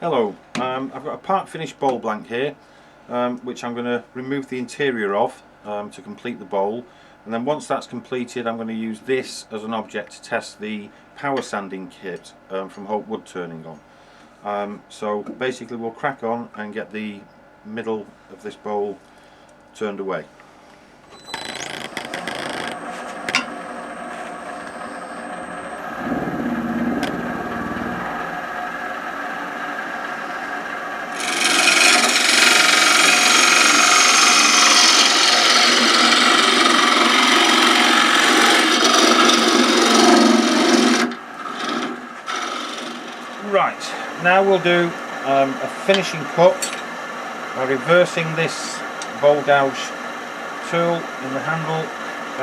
Hello, I've got a part finished bowl blank here, which I'm going to remove the interior of to complete the bowl, and then once that's completed I'm going to use this as an object to test the power sanding kit from Hope Woodturning on. So basically we'll crack on and get the middle of this bowl turned away. Right, now we'll do a finishing cut by reversing this bowl gouge tool in the handle,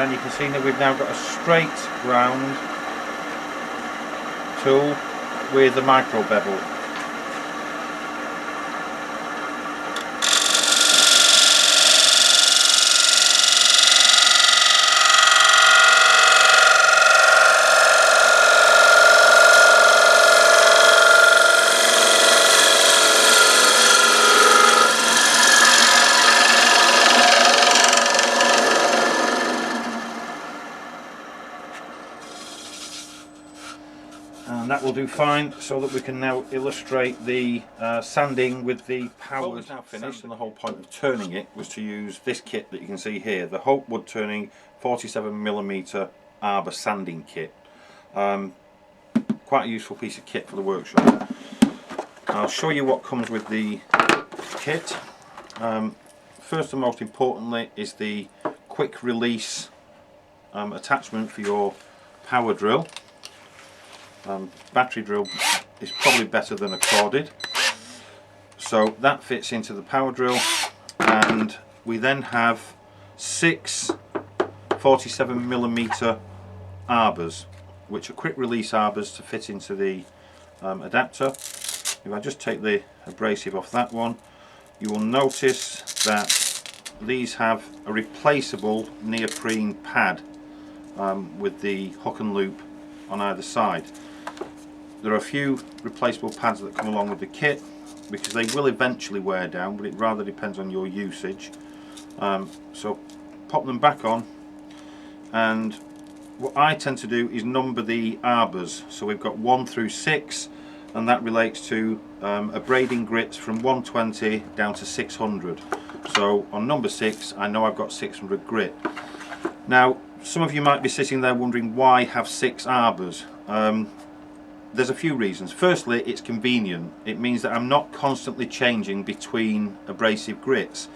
and you can see that we've now got a straight round tool with a micro bevel. And that will do fine, so that we can now illustrate the sanding with the power. It's now finished, and the whole point of turning it was to use this kit that you can see here, the Hope Woodturning 47mm Arbor sanding kit. Quite a useful piece of kit for the workshop. I'll show you what comes with the kit. First and most importantly is the quick release attachment for your power drill. Battery drill is probably better than a corded, so that fits into the power drill, and we then have 6 47mm arbors, which are quick release arbors to fit into the adapter. If I just take the abrasive off that one, you will notice that these have a replaceable neoprene pad with the hook and loop on either side. There are a few replaceable pads that come along with the kit, because they will eventually wear down, but it rather depends on your usage. So pop them back on, and what I tend to do is number the arbors. So we've got 1 through 6, and that relates to abrading grits from 120 down to 600. So on number 6 I know I've got 600 grit. Now some of you might be sitting there wondering why have 6 arbors. There's a few reasons. Firstly, it's convenient. It means that I'm not constantly changing between abrasive grits,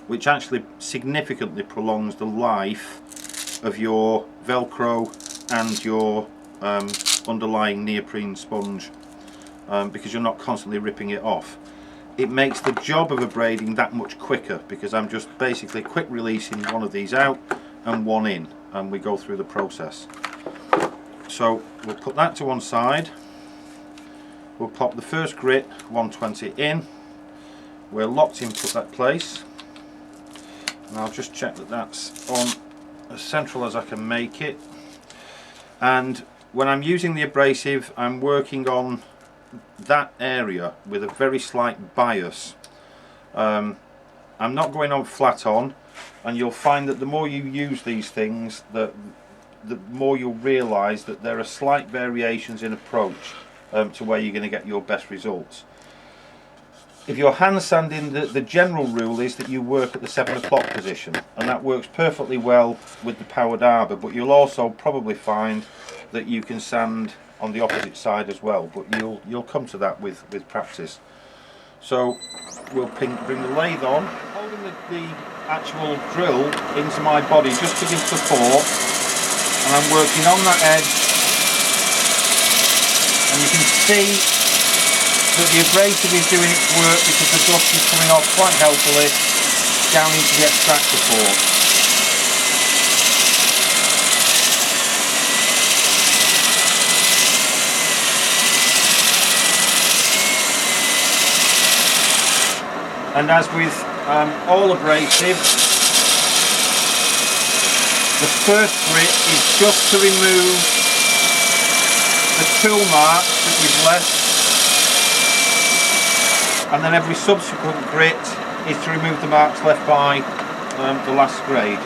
which actually significantly prolongs the life of your Velcro and your underlying neoprene sponge, because you're not constantly ripping it off. It makes the job of abrading that much quicker, because I'm just basically quick releasing one of these out and one in, and we go through the process. So we'll put that to one side. We'll pop the first grit 120 in. We're locked into that place, and I'll just check that that's on as central as I can make it. And when I'm using the abrasive, I'm working on that area with a very slight bias. I'm not going on flat on, and you'll find that the more you use these things, the more you'll realise that there are slight variations in approach to where you're going to get your best results. If you're hand sanding, the general rule is that you work at the 7 o'clock position, and that works perfectly well with the powered arbor, but you'll also probably find that you can sand on the opposite side as well, but you'll come to that with practice. So we'll bring the lathe on, holding the actual drill into my body just to give support, and I'm working on that edge, and you can see that the abrasive is doing its work because the dust is coming off quite healthily down into the extractor port. And as with all abrasive, the first grit is just to remove the tool marks that we've left and then every subsequent grit is to remove the marks left by the last grade.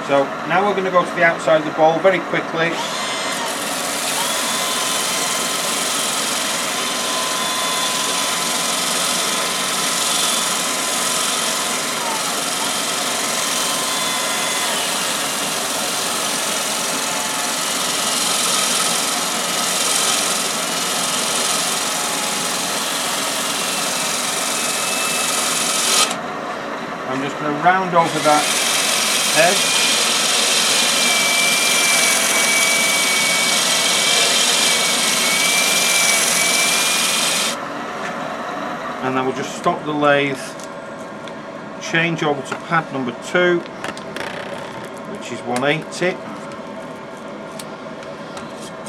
So now we're going to go to the outside of the bowl very quickly. I'm just going to round over that edge. And then we'll just stop the lathe, change over to pad number 2, which is 180,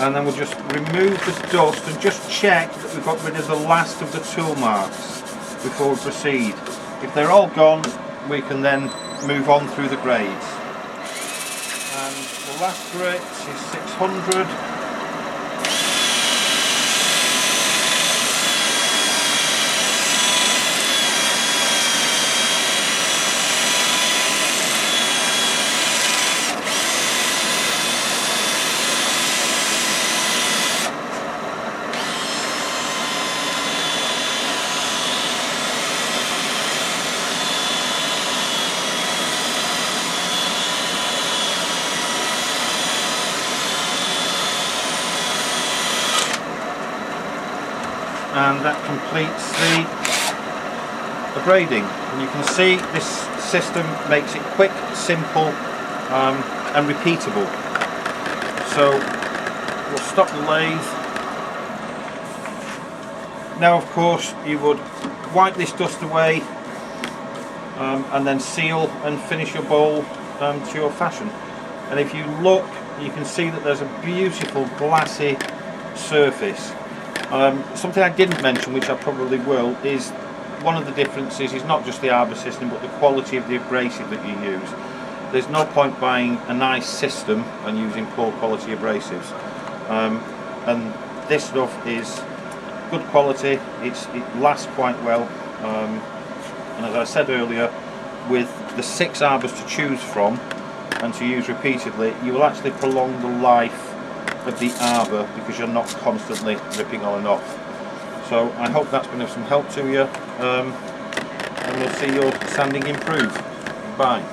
and then we'll just remove the dust and just check that we've got rid of the last of the tool marks before we proceed. If they're all gone, we can then move on through the grades. And the last grit is 600. And that completes the grading. And you can see this system makes it quick, simple, and repeatable. So we'll stop the lathe. Now, of course, you would wipe this dust away and then seal and finish your bowl to your fashion. And if you look, you can see that there's a beautiful glassy surface. Something I didn't mention, which I probably will, is one of the differences is not just the Arbor system but the quality of the abrasive that you use. There's no point buying a nice system and using poor quality abrasives, and this stuff is good quality, it lasts quite well, and as I said earlier, with the 6 arbors to choose from and to use repeatedly, you will actually prolong the life of the arbor because you're not constantly ripping on and off. So I hope that's been of some help to you, and we'll see your sanding improve. Bye.